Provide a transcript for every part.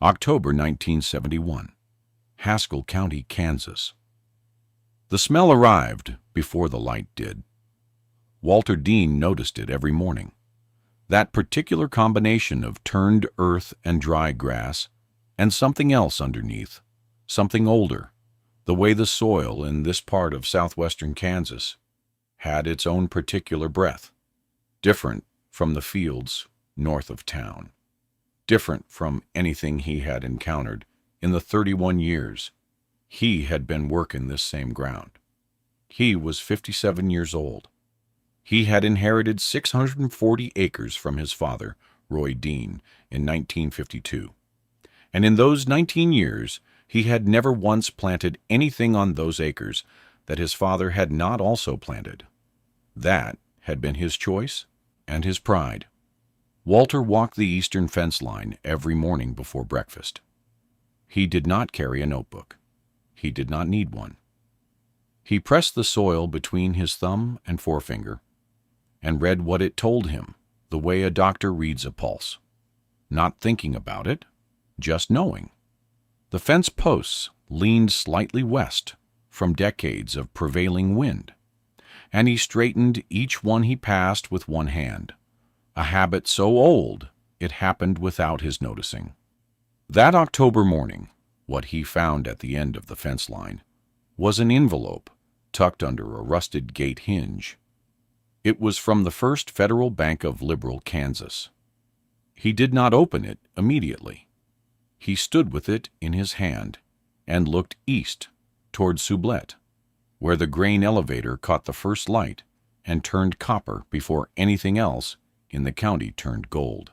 October 1971, Haskell County, Kansas. The smell arrived before the light did. Walter Deane noticed it every morning. That particular combination of turned earth and dry grass, and something else underneath, something older, the way the soil in this part of southwestern Kansas had its own particular breath, different from the fields north of town, different from anything he had encountered in the 31 years he had been working this same ground. He was 57 years old. He had inherited 640 acres from his father, Roy Deane, in 1952. And in those 19 years, he had never once planted anything on those acres that his father had not also planted. That had been his choice and his pride. Walter walked the eastern fence line every morning before breakfast. He did not carry a notebook. He did not need one. He pressed the soil between his thumb and forefinger and read what it told him, the way a doctor reads a pulse. Not thinking about it, just knowing. The fence posts leaned slightly west from decades of prevailing wind, and he straightened each one he passed with one hand, a habit so old it happened without his noticing. That October morning, what he found at the end of the fence line was an envelope tucked under a rusted gate hinge. It was from the First Federal Bank of Liberal, Kansas. He did not open it immediately. He stood with it in his hand and looked east toward Sublette, where the grain elevator caught the first light and turned copper before anything else in the county turned gold.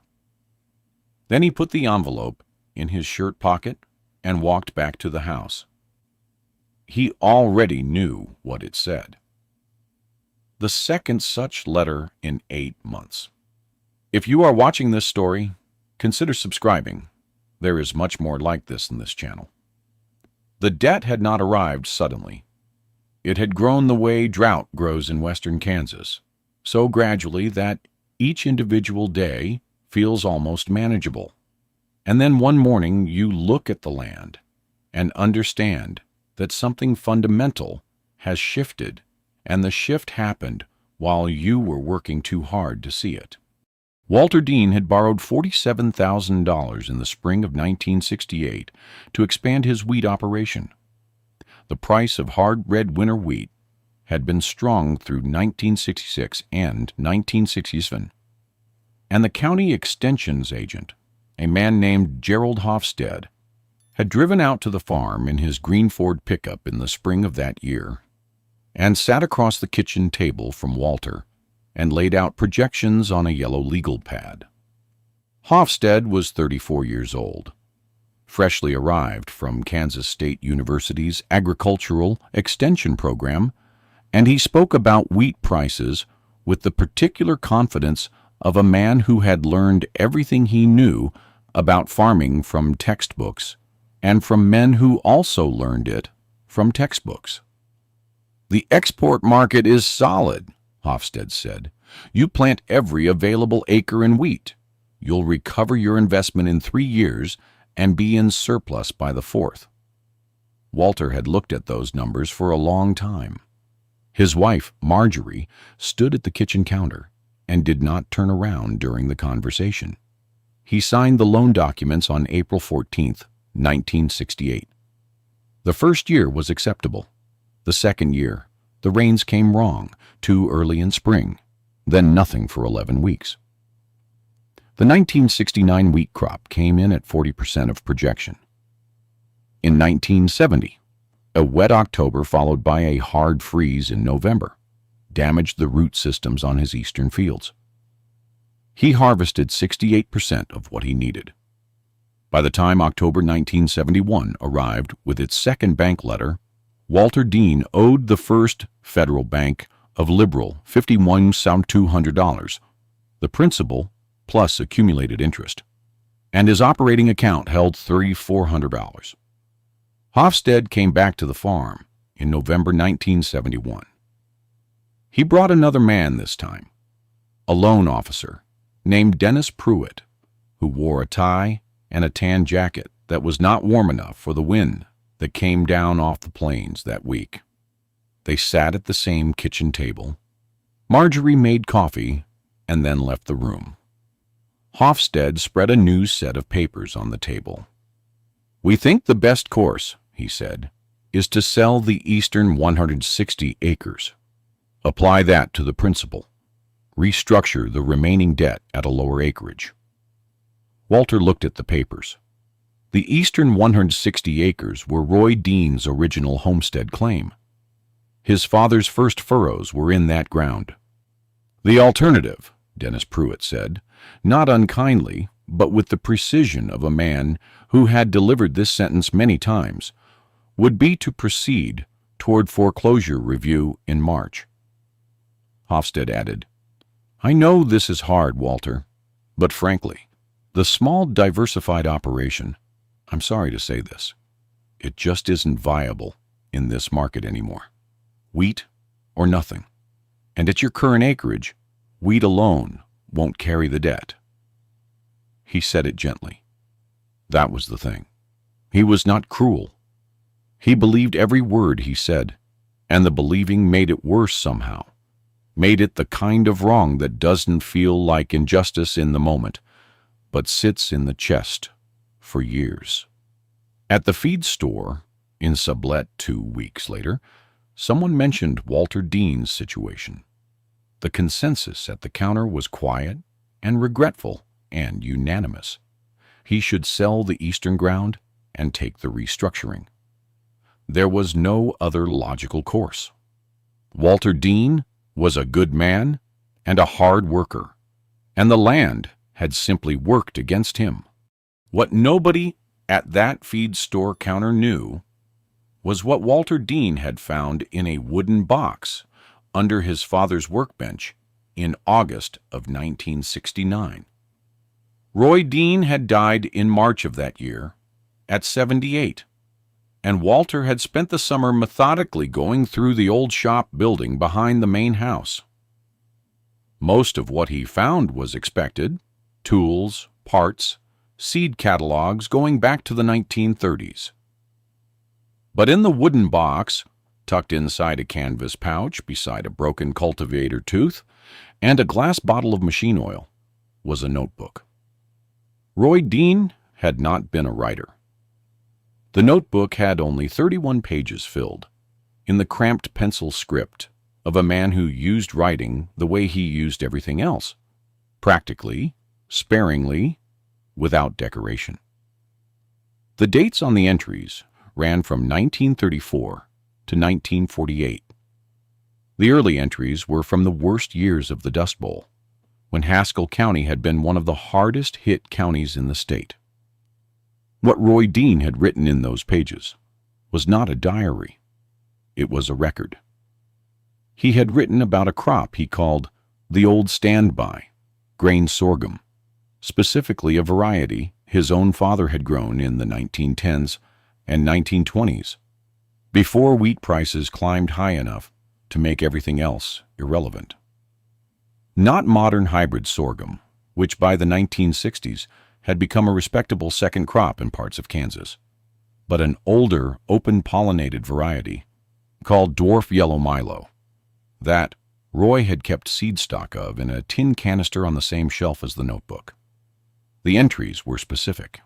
Then he put the envelope in his shirt pocket and walked back to the house. He already knew what it said. The second such letter in 8 months. If you are watching this story, consider subscribing. There is much more like this in this channel. The debt had not arrived suddenly. It had grown the way drought grows in western Kansas, so gradually that each individual day feels almost manageable. And then one morning you look at the land and understand that something fundamental has shifted, and the shift happened while you were working too hard to see it. Walter Deane had borrowed $47,000 in the spring of 1968 to expand his wheat operation. The price of hard red winter wheat had been strong through 1966 and 1967, and the county extensions agent, a man named Gerald Hofstede, had driven out to the farm in his green Ford pickup in the spring of that year and sat across the kitchen table from Walter and laid out projections on a yellow legal pad. Hofstede was 34 years old, freshly arrived from Kansas State University's agricultural extension program, and he spoke about wheat prices with the particular confidence of a man who had learned everything he knew about farming from textbooks and from men who also learned it from textbooks. "The export market is solid," Hofstede said. "You plant every available acre in wheat. You'll recover your investment in 3 years and be in surplus by the 4th. Walter had looked at those numbers for a long time. His wife, Marjorie, stood at the kitchen counter and did not turn around during the conversation. He signed the loan documents on April 14th, 1968. The first year was acceptable. The second year, the rains came wrong, too early in spring, then nothing for 11 weeks. The 1969 wheat crop came in at 40% of projection. In 1970, a wet October followed by a hard freeze in November damaged the root systems on his eastern fields. He harvested 68% of what he needed. By the time October 1971 arrived with its second bank letter, Walter Deane owed the First Federal Bank of Liberal $51,200, the principal plus accumulated interest, and his operating account held $3,400. Hofstede came back to the farm in November 1971. He brought another man this time, a loan officer named Dennis Pruitt, who wore a tie and a tan jacket that was not warm enough for the wind that came down off the plains that week. They sat at the same kitchen table. Marjorie made coffee and then left the room. Hofstede spread a new set of papers on the table. "We think the best course," he said, "is to sell the eastern 160 acres. Apply that to the principal. Restructure the remaining debt at a lower acreage." Walter looked at the papers. The eastern 160 acres were Roy Deane's original homestead claim. His father's first furrows were in that ground. "The alternative," Dennis Pruitt said, not unkindly, but with the precision of a man who had delivered this sentence many times, would be to proceed toward foreclosure review in March. Hofstede added, "I know this is hard, Walter, but frankly, the small diversified operation, I'm sorry to say this, it just isn't viable in this market anymore. Wheat or nothing. And at your current acreage, wheat alone won't carry the debt." He said it gently. That was the thing. He was not cruel. He believed every word he said, and the believing made it worse somehow, made it the kind of wrong that doesn't feel like injustice in the moment, but sits in the chest for years. At the feed store, in Sublet 2 weeks later, someone mentioned Walter Deane's situation. The consensus at the counter was quiet and regretful and unanimous. He should sell the eastern ground and take the restructuring. There was no other logical course. Walter Deane was a good man and a hard worker, and the land had simply worked against him. What nobody at that feed store counter knew was what Walter Deane had found in a wooden box under his father's workbench in August of 1969. Roy Deane had died in March of that year, at 78, and Walter had spent the summer methodically going through the old shop building behind the main house. Most of what he found was expected: tools, parts, seed catalogs going back to the 1930s. But in the wooden box, tucked inside a canvas pouch beside a broken cultivator tooth and a glass bottle of machine oil, was a notebook. Roy Deane had not been a writer. The notebook had only 31 pages filled, in the cramped pencil script of a man who used writing the way he used everything else, practically, sparingly, without decoration. The dates on the entries ran from 1934 to 1948. The early entries were from the worst years of the Dust Bowl, when Haskell County had been one of the hardest hit counties in the state. What Roy Deane had written in those pages was not a diary. It was a record. He had written about a crop he called the Old Standby, grain sorghum, specifically a variety his own father had grown in the 1910s and 1920s, before wheat prices climbed high enough to make everything else irrelevant. Not modern hybrid sorghum, which by the 1960s had become a respectable second crop in parts of Kansas, but an older, open-pollinated variety called Dwarf Yellow Milo, that Roy had kept seed stock of in a tin canister on the same shelf as the notebook. The entries were specific.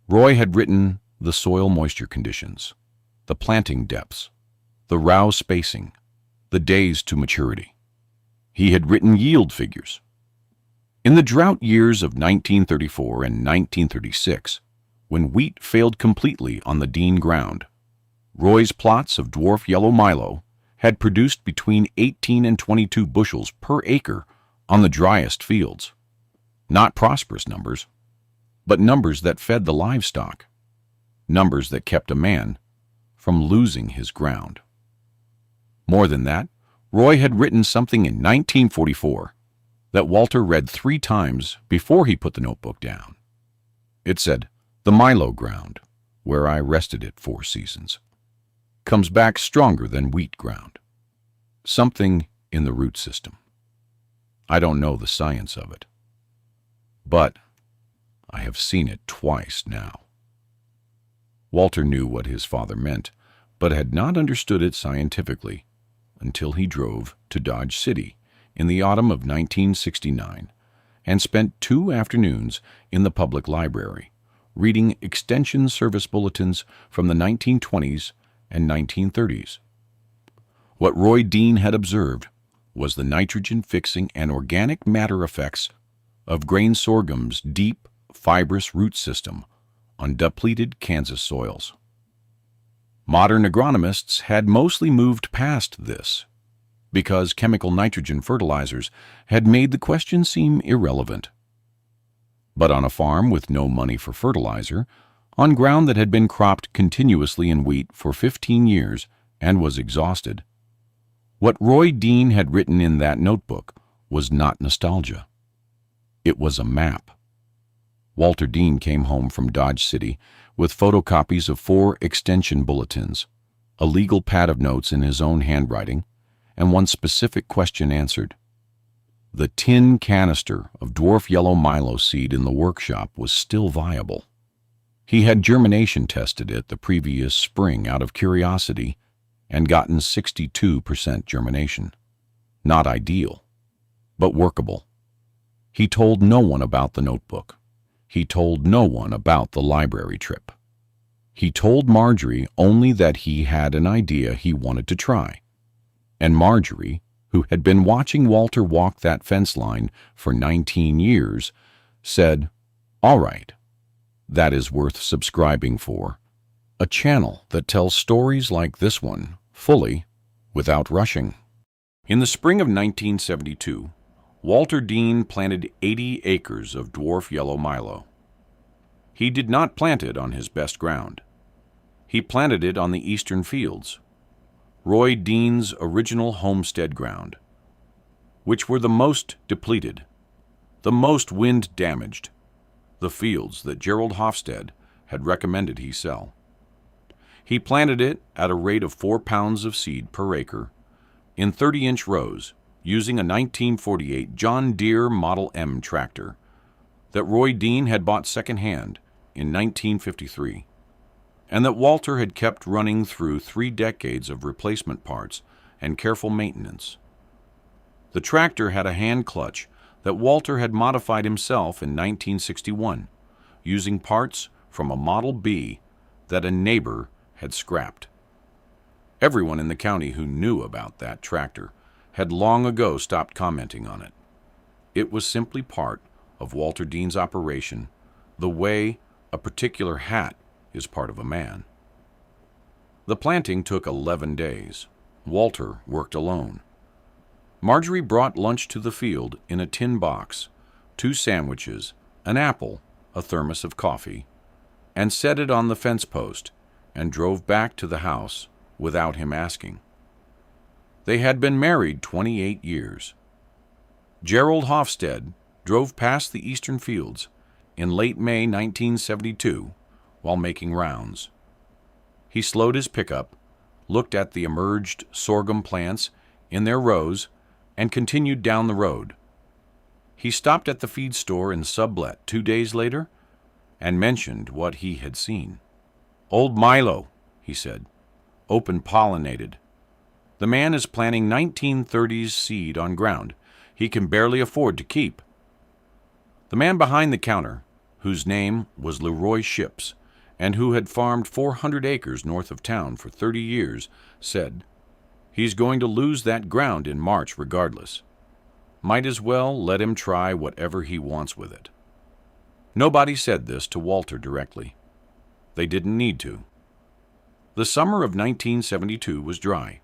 Roy had written the soil moisture conditions, the planting depths, the row spacing, the days to maturity. He had written yield figures. In the drought years of 1934 and 1936, when wheat failed completely on the Deane ground, Roy's plots of Dwarf Yellow Milo had produced between 18 and 22 bushels per acre on the driest fields. Not prosperous numbers, but numbers that fed the livestock, numbers that kept a man from losing his ground. More than that, Roy had written something in 1944 that Walter read 3 times before he put the notebook down. It said, "The Milo ground, where I rested it 4 seasons, comes back stronger than wheat ground. Something in the root system. I don't know the science of it, but I have seen it twice now." Walter knew what his father meant, but had not understood it scientifically until he drove to Dodge City in the autumn of 1969 and spent 2 afternoons in the public library, reading extension service bulletins from the 1920s and 1930s. What Roy Deane had observed was the nitrogen-fixing and organic matter effects of grain sorghum's deep, fibrous root system on depleted Kansas soils. Modern agronomists had mostly moved past this because chemical nitrogen fertilizers had made the question seem irrelevant. But on a farm with no money for fertilizer, on ground that had been cropped continuously in wheat for 15 years and was exhausted, what Roy Deane had written in that notebook was not nostalgia. It was a map. Walter Deane came home from Dodge City with photocopies of 4 extension bulletins, a legal pad of notes in his own handwriting, and one specific question answered. The tin canister of Dwarf Yellow Milo seed in the workshop was still viable. He had germination tested it the previous spring out of curiosity and gotten 62% germination. Not ideal, but workable. He told no one about the notebook. He told no one about the library trip. He told Marjorie only that he had an idea he wanted to try. And Marjorie, who had been watching Walter walk that fence line for 19 years, said, "All right, that is worth subscribing for. A channel that tells stories like this one, fully, without rushing." In the spring of 1972, Walter Deane planted 80 acres of Dwarf Yellow Milo. He did not plant it on his best ground. He planted it on the eastern fields, Roy Deane's original homestead ground, which were the most depleted, the most wind-damaged, the fields that Gerald Hofstede had recommended he sell. He planted it at a rate of 4 pounds of seed per acre in 30-inch rows using a 1948 John Deere Model M tractor that Roy Deane had bought secondhand in 1953, and that Walter had kept running through 3 decades of replacement parts and careful maintenance. The tractor had a hand clutch that Walter had modified himself in 1961, using parts from a Model B that a neighbor had scrapped. Everyone in the county who knew about that tractor had long ago stopped commenting on it. It was simply part of Walter Deane's operation, the way a particular hat is part of a man. The planting took 11 days. Walter worked alone. Marjorie brought lunch to the field in a tin box, 2 sandwiches, an apple, a thermos of coffee, and set it on the fence post and drove back to the house without him asking. They had been married 28 years. Gerald Hofstede drove past the eastern fields in late May 1972 while making rounds. He slowed his pickup, looked at the emerged sorghum plants in their rows, and continued down the road. He stopped at the feed store in Sublet 2 days later and mentioned what he had seen. "Old Milo," he said, "open-pollinated. The man is planting 1930s seed on ground he can barely afford to keep." The man behind the counter, whose name was Leroy Ships, and who had farmed 400 acres north of town for 30 years, said, "He's going to lose that ground in March regardless. Might as well let him try whatever he wants with it." Nobody said this to Walter directly. They didn't need to. The summer of 1972 was dry.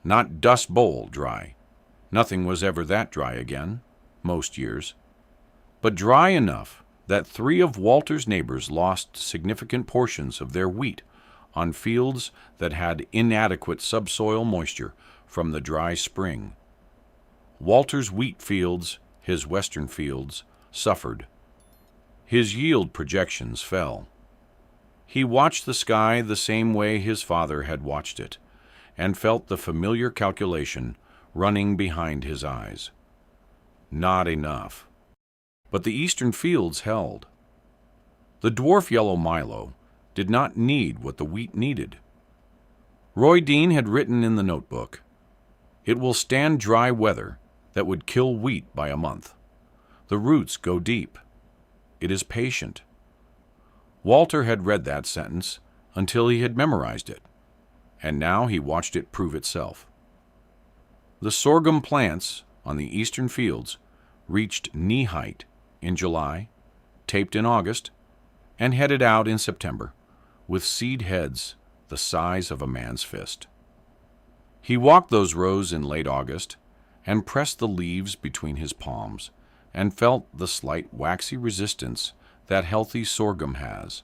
Not Dust Bowl dry. Nothing was ever that dry again, most years. But dry enough that 3 of Walter's neighbors lost significant portions of their wheat on fields that had inadequate subsoil moisture from the dry spring. Walter's wheat fields, his western fields, suffered. His yield projections fell. He watched the sky the same way his father had watched it, and felt the familiar calculation running behind his eyes. Not enough. But the eastern fields held. The Dwarf Yellow Milo did not need what the wheat needed. Roy Deane had written in the notebook, "It will stand dry weather that would kill wheat by a month. The roots go deep. It is patient." Walter had read that sentence until he had memorized it, and now he watched it prove itself. The sorghum plants on the eastern fields reached knee height in July, taped in August, and headed out in September, with seed heads the size of a man's fist. He walked those rows in late August and pressed the leaves between his palms and felt the slight waxy resistance that healthy sorghum has,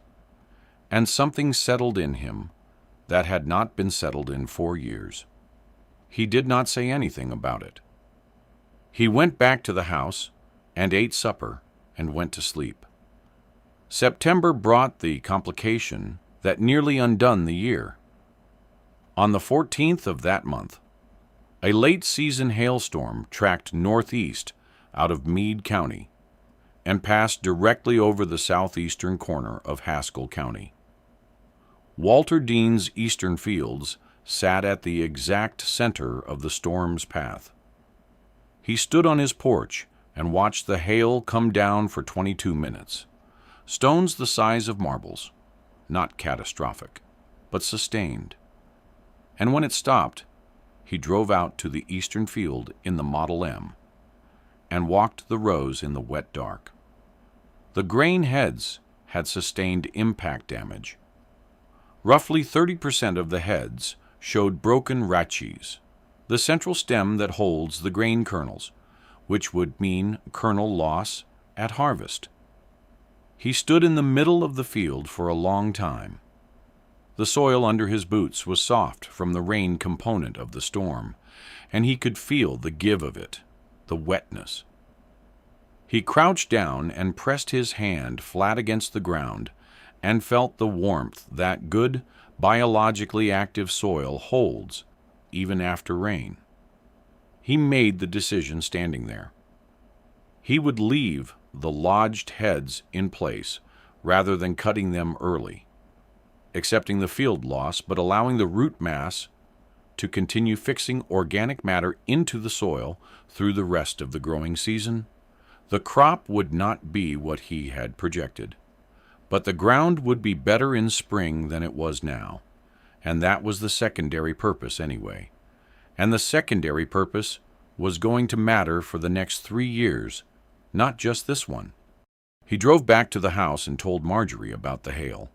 and something settled in him that had not been settled in 4 years. He did not say anything about it. He went back to the house and ate supper and went to sleep. September brought the complication that nearly undone the year. On the 14th of that month, a late-season hailstorm tracked northeast out of Meade County and passed directly over the southeastern corner of Haskell County. Walter Deane's eastern fields sat at the exact center of the storm's path. He stood on his porch and watched the hail come down for 22 minutes. Stones the size of marbles, not catastrophic, but sustained. And when it stopped, he drove out to the eastern field in the Model M and walked the rows in the wet dark. The grain heads had sustained impact damage. Roughly 30% of the heads showed broken rachis, the central stem that holds the grain kernels, which would mean kernel loss at harvest. He stood in the middle of the field for a long time. The soil under his boots was soft from the rain component of the storm, and he could feel the give of it, the wetness. He crouched down and pressed his hand flat against the ground and felt the warmth that good, biologically active soil holds even after rain. He made the decision standing there. He would leave the lodged heads in place rather than cutting them early, accepting the field loss but allowing the root mass to continue fixing organic matter into the soil through the rest of the growing season. The crop would not be what he had projected, but the ground would be better in spring than it was now, and that was the secondary purpose anyway. And the secondary purpose was going to matter for the next 3 years, not just this one. He drove back to the house and told Marjorie about the hail.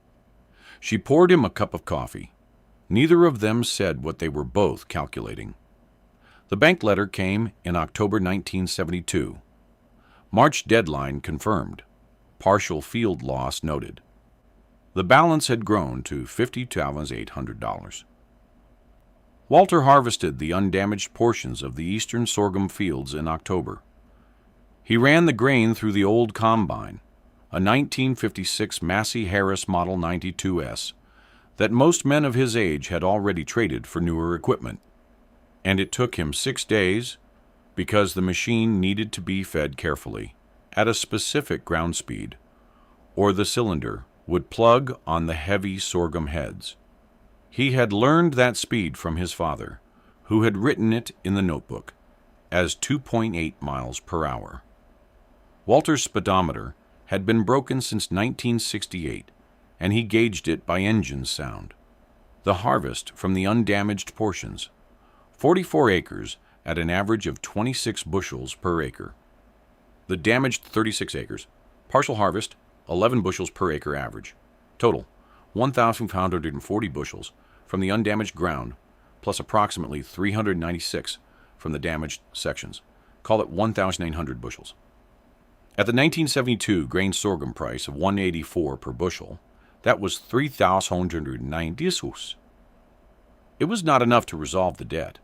She poured him a cup of coffee. Neither of them said what they were both calculating. The bank letter came in October 1972. March deadline confirmed. Partial field loss noted. The balance had grown to $50,800. Walter harvested the undamaged portions of the eastern sorghum fields in October. He ran the grain through the old combine, a 1956 Massey Harris Model 92S, that most men of his age had already traded for newer equipment. And it took him 6 days because the machine needed to be fed carefully, at a specific ground speed, or the cylinder would plug on the heavy sorghum heads. He had learned that speed from his father, who had written it in the notebook as 2.8 miles per hour. Walter's speedometer had been broken since 1968, and he gauged it by engine sound. The harvest from the undamaged portions, 44 acres at an average of 26 bushels per acre. The damaged 36 acres, partial harvest, 11 bushels per acre average. Total, 1,540 bushels from the undamaged ground, plus approximately 396 from the damaged sections. Call it 1,800 bushels. At the 1972 grain sorghum price of $184 per bushel, that was 3,190 pesos. It was not enough to resolve the debt.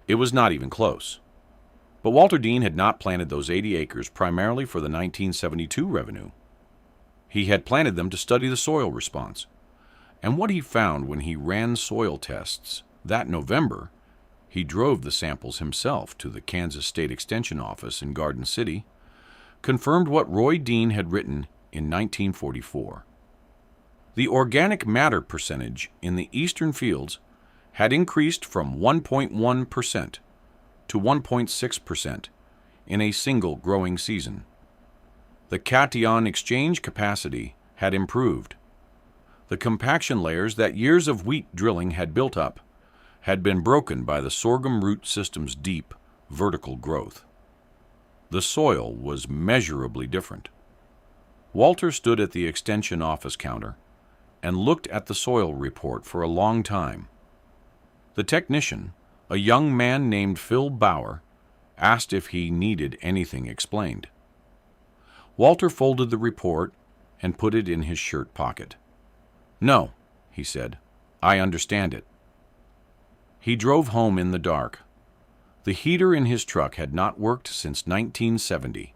It was not even close. But Walter Deane had not planted those 80 acres primarily for the 1972 revenue. He had planted them to study the soil response. And what he found when he ran soil tests that November, he drove the samples himself to the Kansas State Extension Office in Garden City, confirmed what Roy Deane had written in 1944. The organic matter percentage in the eastern fields had increased from 1.1% to 1.6% in a single growing season. The cation exchange capacity had improved. The compaction layers that years of wheat drilling had built up had been broken by the sorghum root system's deep, vertical growth. The soil was measurably different. Walter stood at the extension office counter and looked at the soil report for a long time. The technician, a young man named Phil Bauer, asked if he needed anything explained. Walter folded the report and put it in his shirt pocket. "No," he said, "I understand it." He drove home in the dark. The heater in his truck had not worked since 1970,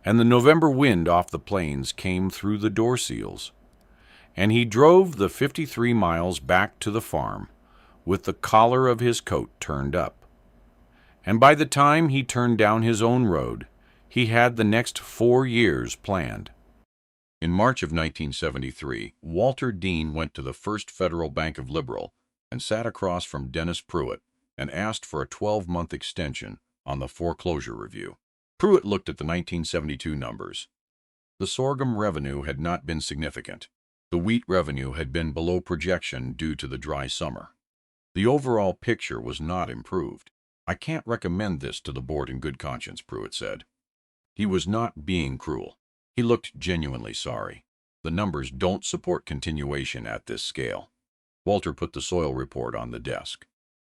and the November wind off the plains came through the door seals, and he drove the 53 miles back to the farm with the collar of his coat turned up. And by the time he turned down his own road, he had the next 4 years planned. In March of 1973, Walter Deane went to the First Federal Bank of Liberal and sat across from Dennis Pruitt and asked for a 12-month extension on the foreclosure review. Pruitt looked at the 1972 numbers. The sorghum revenue had not been significant. The wheat revenue had been below projection due to the dry summer. The overall picture was not improved. "I can't recommend this to the board in good conscience," Pruitt said. He was not being cruel. He looked genuinely sorry. "The numbers don't support continuation at this scale." Walter put the soil report on the desk.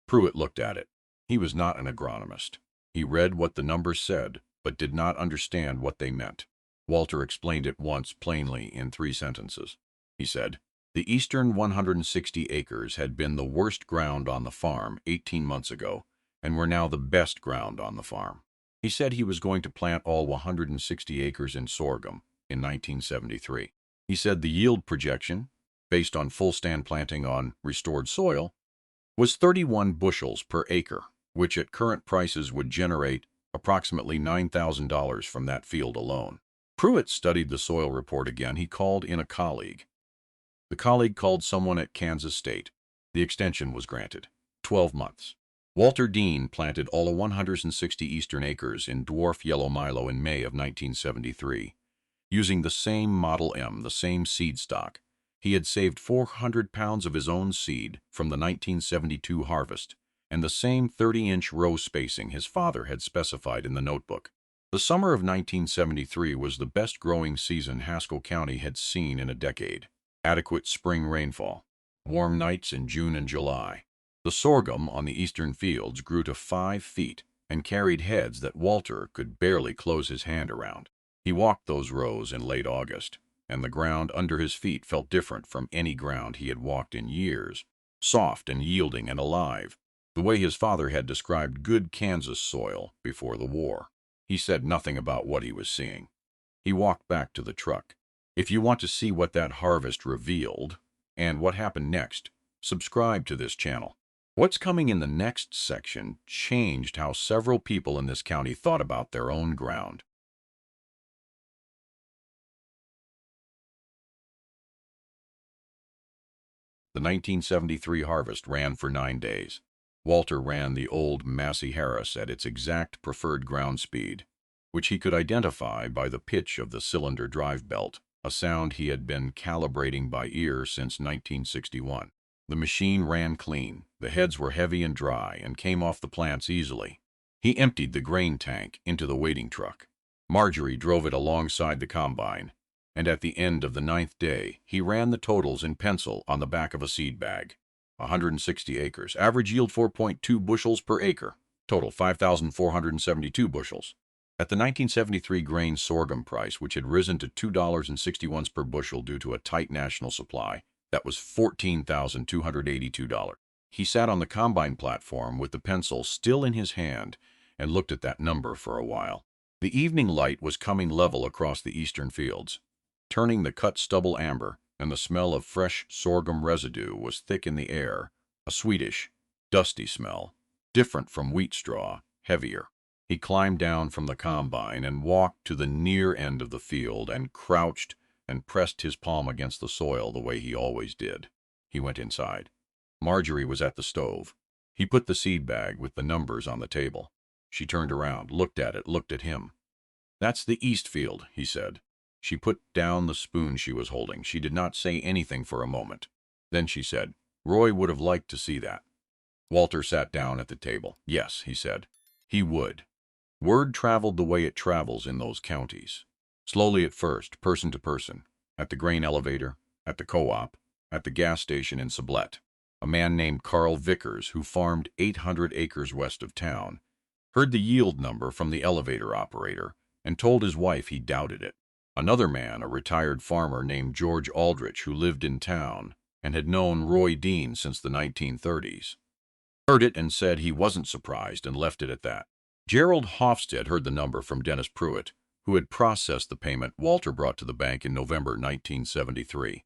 Pruitt looked at it. He was not an agronomist. He read what the numbers said, but did not understand what they meant. Walter explained it once plainly in 3 sentences. He said, "The eastern 160 acres had been the worst ground on the farm 18 months ago, and were now the best ground on the farm." He said he was going to plant all 160 acres in sorghum in 1973. He said the yield projection, based on full stand planting on restored soil, was 31 bushels per acre, which at current prices would generate approximately $9,000 from that field alone. Pruitt studied the soil report again. He called in a colleague. The colleague called someone at Kansas State. The extension was granted. 12 months. Walter Deane planted all of 160 eastern acres in Dwarf Yellow Milo in May of 1973. Using the same Model M, the same seed stock, he had saved 400 pounds of his own seed from the 1972 harvest, and the same 30-inch row spacing his father had specified in the notebook. The summer of 1973 was the best growing season Haskell County had seen in a decade. Adequate spring rainfall, warm nights in June and July. The sorghum on the eastern fields grew to 5 feet and carried heads that Walter could barely close his hand around. He walked those rows in late August, and the ground under his feet felt different from any ground he had walked in years, soft and yielding and alive, the way his father had described good Kansas soil before the war. He said nothing about what he was seeing. He walked back to the truck. If you want to see what that harvest revealed and what happened next, subscribe to this channel. What's coming in the next section changed how several people in this county thought about their own ground. The 1973 harvest ran for 9 days. Walter ran the old Massey Harris at its exact preferred ground speed, which he could identify by the pitch of the cylinder drive belt, a sound he had been calibrating by ear since 1961. The machine ran clean. The heads were heavy and dry and came off the plants easily. He emptied the grain tank into the waiting truck. Marjorie drove it alongside the combine, and at the end of the 9th day, he ran the totals in pencil on the back of a seed bag. 160 acres, average yield 4.2 bushels per acre, total 5,472 bushels. At the 1973 grain sorghum price, which had risen to $2.61 per bushel due to a tight national supply, that was $14,282. He sat on the combine platform with the pencil still in his hand and looked at that number for a while. The evening light was coming level across the eastern fields, turning the cut stubble amber, and the smell of fresh sorghum residue was thick in the air, a sweetish, dusty smell, different from wheat straw, heavier. He climbed down from the combine and walked to the near end of the field and crouched and pressed his palm against the soil the way he always did. He went inside. Marjorie was at the stove. He put the seed bag with the numbers on the table. She turned around, looked at it, looked at him. "That's the east field," he said. She put down the spoon she was holding. She did not say anything for a moment. Then she said, "Roy would have liked to see that." Walter sat down at the table. "Yes," he said. He would. Word traveled the way it travels in those counties. Slowly at first, person to person, at the grain elevator, at the co-op, at the gas station in Sublette. A man named Carl Vickers, who farmed 800 acres west of town, heard the yield number from the elevator operator and told his wife he doubted it. Another man, a retired farmer named George Aldrich, who lived in town and had known Roy Deane since the 1930s, heard it and said he wasn't surprised and left it at that. Gerald Hofstede heard the number from Dennis Pruitt, who had processed the payment Walter brought to the bank in November 1973.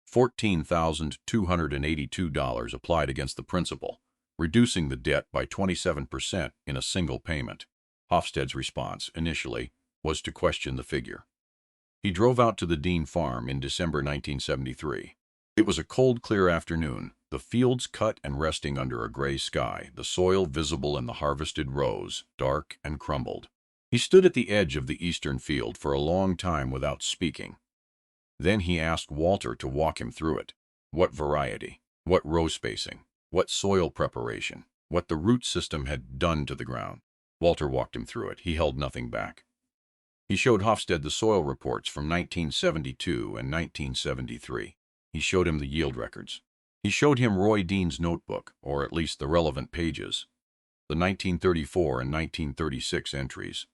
$14,282 applied against the principal, reducing the debt by 27% in a single payment. Hofstede's response, initially, was to question the figure. He drove out to the Deane farm in December 1973. It was a cold, clear afternoon, the fields cut and resting under a gray sky, the soil visible in the harvested rows, dark and crumbled. He stood at the edge of the eastern field for a long time without speaking. Then he asked Walter to walk him through it. What variety, what row spacing, what soil preparation, what the root system had done to the ground. Walter walked him through it. He held nothing back. He showed Hofstede the soil reports from 1972 and 1973. He showed him the yield records. He showed him Roy Deane's notebook, or at least the relevant pages, the 1934 and 1936 entries,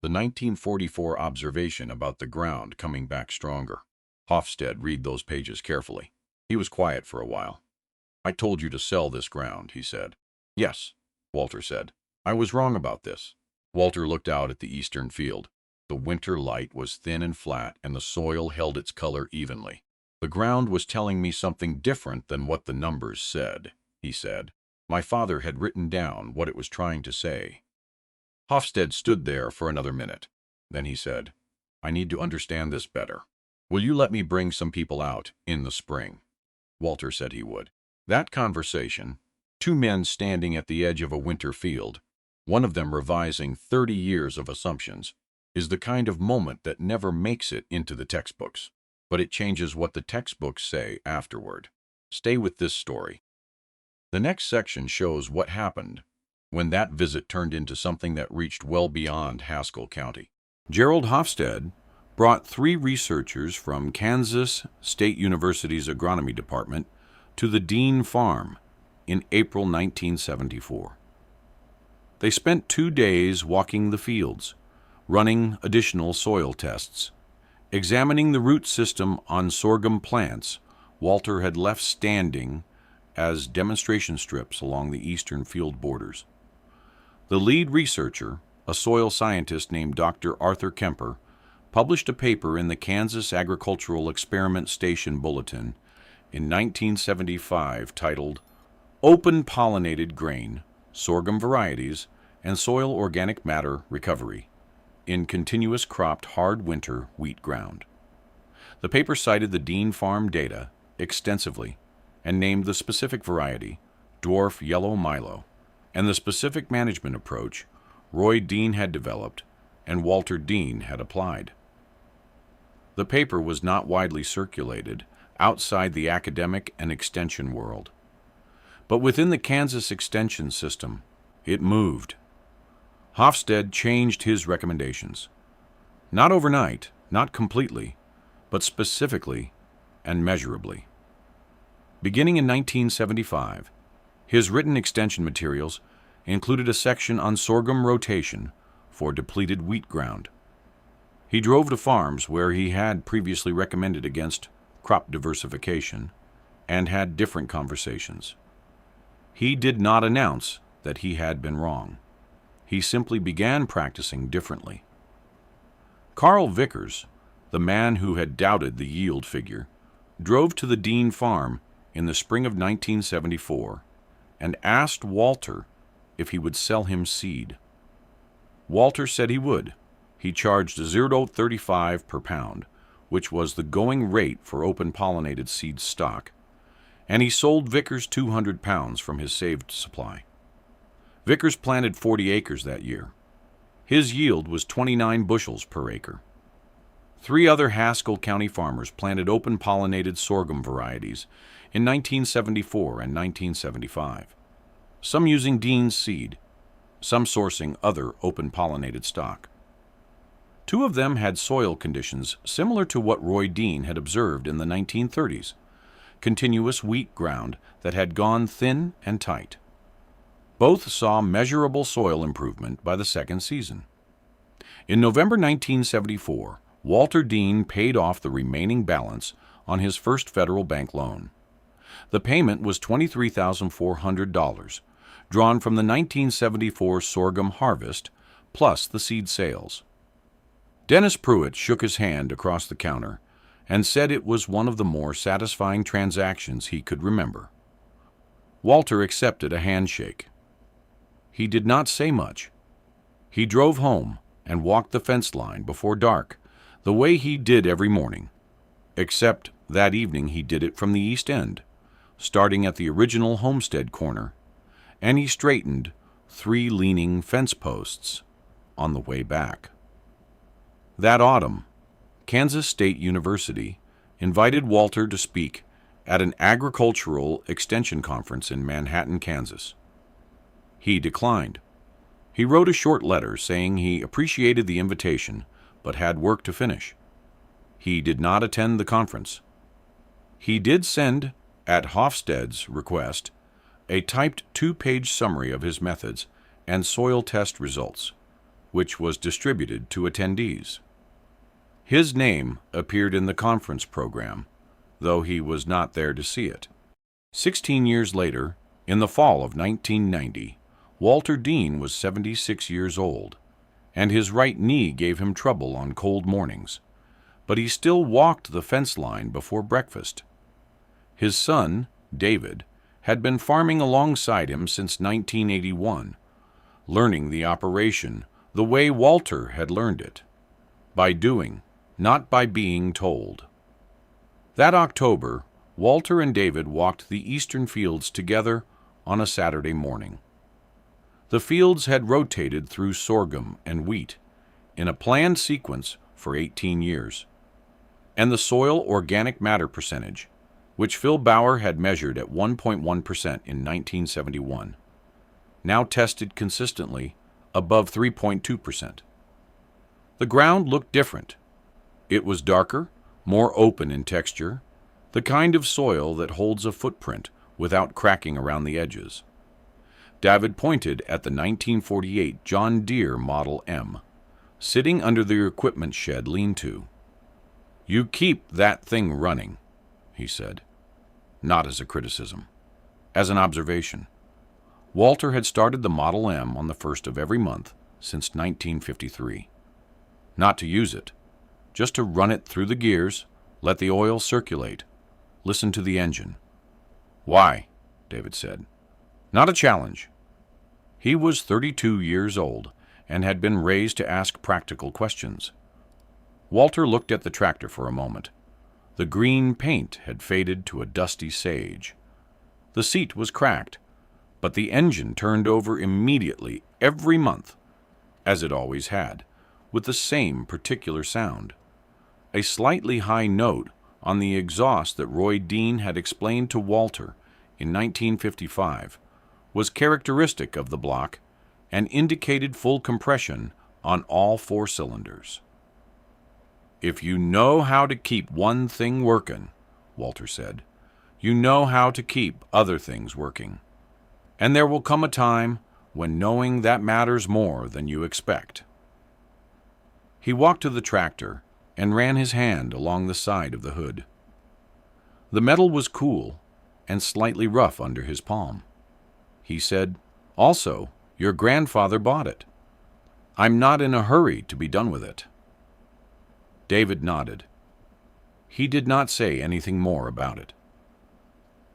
the 1944 observation about the ground coming back stronger. Hofstede read those pages carefully. He was quiet for a while. "I told you to sell this ground," he said. "Yes," Walter said. "I was wrong about this." Walter looked out at the eastern field. The winter light was thin and flat, and the soil held its color evenly. "The ground was telling me something different than what the numbers said," he said. "My father had written down what it was trying to say." Hofstede stood there for another minute. Then he said, "I need to understand this better. Will you let me bring some people out in the spring?" Walter said he would. That conversation, two men standing at the edge of a winter field, one of them revising 30 years of assumptions, is the kind of moment that never makes it into the textbooks, but it changes what the textbooks say afterward. Stay with this story. The next section shows what happened when that visit turned into something that reached well beyond Haskell County. Gerald Hofstede brought 3 researchers from Kansas State University's agronomy department to the Deane farm in April 1974. They spent 2 days walking the fields, running additional soil tests, examining the root system on sorghum plants Walter had left standing as demonstration strips along the eastern field borders. The lead researcher, a soil scientist named Dr. Arthur Kemper, published a paper in the Kansas Agricultural Experiment Station Bulletin in 1975 titled "Open Pollinated Grain, Sorghum Varieties, and Soil Organic Matter Recovery in Continuous Cropped Hard Winter Wheat Ground." The paper cited the Deane farm data extensively and named the specific variety, Dwarf Yellow Milo, and the specific management approach Roy Deane had developed and Walter Deane had applied. The paper was not widely circulated outside the academic and extension world, but within the Kansas extension system, it moved. Hofstede changed his recommendations. Not overnight, not completely, but specifically and measurably. Beginning in 1975, his written extension materials included a section on sorghum rotation for depleted wheat ground. He drove to farms where he had previously recommended against crop diversification and had different conversations. He did not announce that he had been wrong. He simply began practicing differently. Carl Vickers, the man who had doubted the yield figure, drove to the Deane farm in the spring of 1974 and asked Walter if he would sell him seed. Walter said he would. He charged $0.35 per pound, which was the going rate for open-pollinated seed stock, and he sold Vickers 200 pounds from his saved supply. Vickers planted 40 acres that year. His yield was 29 bushels per acre. 3 other Haskell County farmers planted open-pollinated sorghum varieties in 1974 and 1975, some using Deane's seed, some sourcing other open-pollinated stock. 2 of them had soil conditions similar to what Roy Deane had observed in the 1930s, continuous wheat ground that had gone thin and tight. Both saw measurable soil improvement by the second season. In November 1974, Walter Deane paid off the remaining balance on his first federal bank loan. The payment was $23,400, drawn from the 1974 sorghum harvest, plus the seed sales. Dennis Pruitt shook his hand across the counter and said it was one of the more satisfying transactions he could remember. Walter accepted a handshake. He did not say much. He drove home and walked the fence line before dark, the way he did every morning, except that evening he did it from the east end, starting at the original homestead corner, and he straightened 3 leaning fence posts on the way back. That autumn, Kansas State University invited Walter to speak at an agricultural extension conference in Manhattan, Kansas. He declined. He wrote a short letter saying he appreciated the invitation but had work to finish. He did not attend the conference. He did send, at Hofstede's request, a typed 2-page summary of his methods and soil test results, which was distributed to attendees. His name appeared in the conference program, though he was not there to see it. 16 years later, in the fall of 1990, Walter Deane was 76 years old, and his right knee gave him trouble on cold mornings, but he still walked the fence line before breakfast. His son, David, had been farming alongside him since 1981, learning the operation the way Walter had learned it, by doing, not by being told. That October, Walter and David walked the eastern fields together on a Saturday morning. The fields had rotated through sorghum and wheat in a planned sequence for 18 years, and the soil organic matter percentage, which Phil Bauer had measured at 1.1% in 1971, now tested consistently above 3.2%. The ground looked different. It was darker, more open in texture, the kind of soil that holds a footprint without cracking around the edges. David pointed at the 1948 John Deere Model M, sitting under the equipment shed lean-to. "You keep that thing running," he said, not as a criticism, as an observation. Walter had started the Model M on the first of every month since 1953. Not to use it, just to run it through the gears, let the oil circulate, listen to the engine. "Why?" David said. "Not a challenge." He was 32 years old and had been raised to ask practical questions. Walter looked at the tractor for a moment. The green paint had faded to a dusty sage. The seat was cracked, but the engine turned over immediately every month, as it always had, with the same particular sound. A slightly high note on the exhaust that Roy Deane had explained to Walter in 1955 was characteristic of the block and indicated full compression on all 4 cylinders. "If you know how to keep one thing working," Walter said, "you know how to keep other things working. And there will come a time when knowing that matters more than you expect." He walked to the tractor and ran his hand along the side of the hood. The metal was cool and slightly rough under his palm. He said, "Also, your grandfather bought it. I'm not in a hurry to be done with it." David nodded. He did not say anything more about it.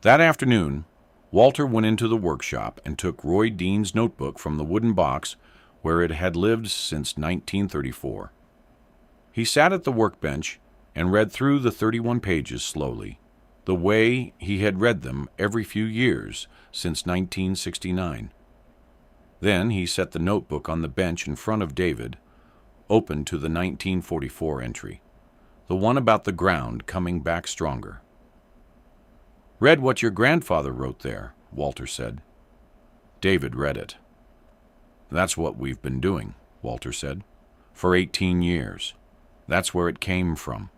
That afternoon, Walter went into the workshop and took Roy Deane's notebook from the wooden box where it had lived since 1934. He sat at the workbench and read through the 31 pages slowly, the way he had read them every few years since 1969. Then he set the notebook on the bench in front of David, open to the 1944 entry, the one about the ground coming back stronger. "Read what your grandfather wrote there," Walter said. David read it. "That's what we've been doing," Walter said, "for 18 years. That's where it came from."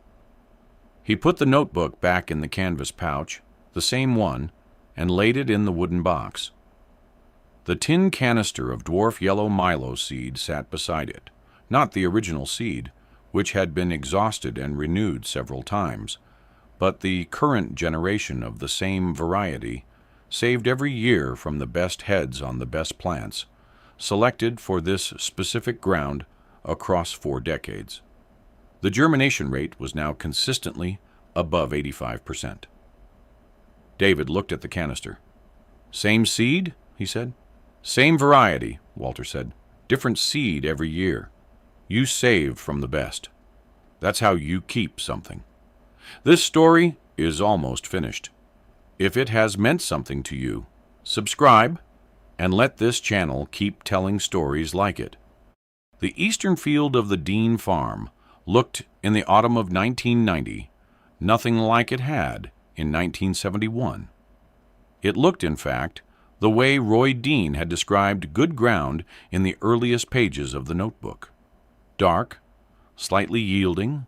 He put the notebook back in the canvas pouch, the same one, and laid it in the wooden box. The tin canister of Dwarf Yellow Milo seed sat beside it, not the original seed, which had been exhausted and renewed several times, but the current generation of the same variety, saved every year from the best heads on the best plants, selected for this specific ground across 4 decades. The germination rate was now consistently above 85%. David looked at the canister. "Same seed?" he said. "Same variety," Walter said. "Different seed every year. You save from the best. That's how you keep something. This story is almost finished. If it has meant something to you, subscribe and let this channel keep telling stories like it." The eastern field of the Deane farm looked in the autumn of 1990 nothing like it had in 1971. It looked, in fact, the way Roy Deane had described good ground in the earliest pages of the notebook. Dark, slightly yielding,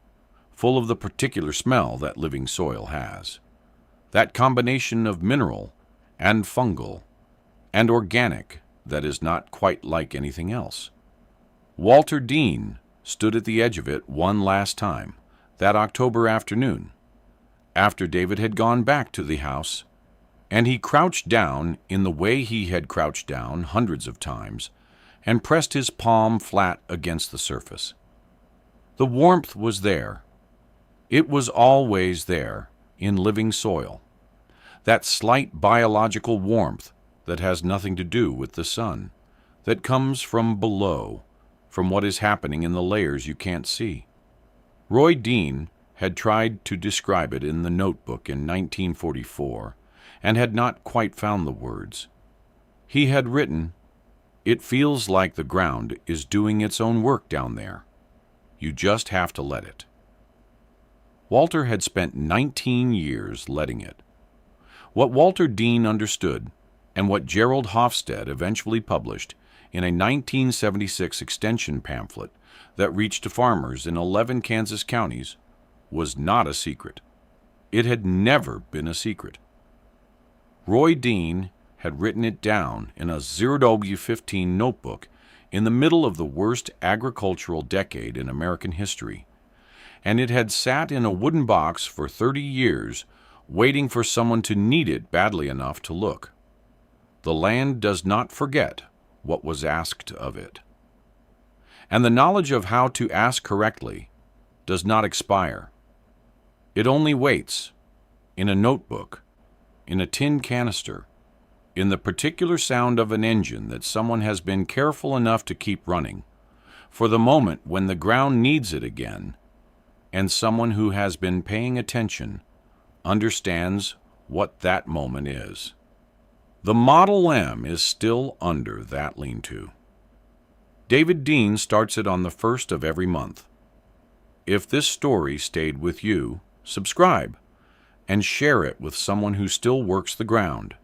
full of the particular smell that living soil has. That combination of mineral and fungal and organic that is not quite like anything else. Walter Deane stood at the edge of it one last time, that October afternoon, after David had gone back to the house, and he crouched down in the way he had crouched down hundreds of times and pressed his palm flat against the surface. The warmth was there. It was always there in living soil, that slight biological warmth that has nothing to do with the sun, that comes from below, from what is happening in the layers you can't see. Roy Deane had tried to describe it in the notebook in 1944 and had not quite found the words. He had written, "It feels like the ground is doing its own work down there. You just have to let it." Walter had spent 19 years letting it. What Walter Deane understood, and what Gerald Hofstede eventually published in a 1976 extension pamphlet that reached to farmers in 11 Kansas counties, was not a secret. It had never been a secret. Roy Deane had written it down in a 0W15 notebook in the middle of the worst agricultural decade in American history, and it had sat in a wooden box for 30 years, waiting for someone to need it badly enough to look. The land does not forget what was asked of it. And the knowledge of how to ask correctly does not expire. It only waits, in a notebook, in a tin canister, in the particular sound of an engine that someone has been careful enough to keep running, for the moment when the ground needs it again, and someone who has been paying attention understands what that moment is. The Model M is still under that lean-to. David Deane starts it on the 1st of every month. If this story stayed with you, subscribe and share it with someone who still works the ground.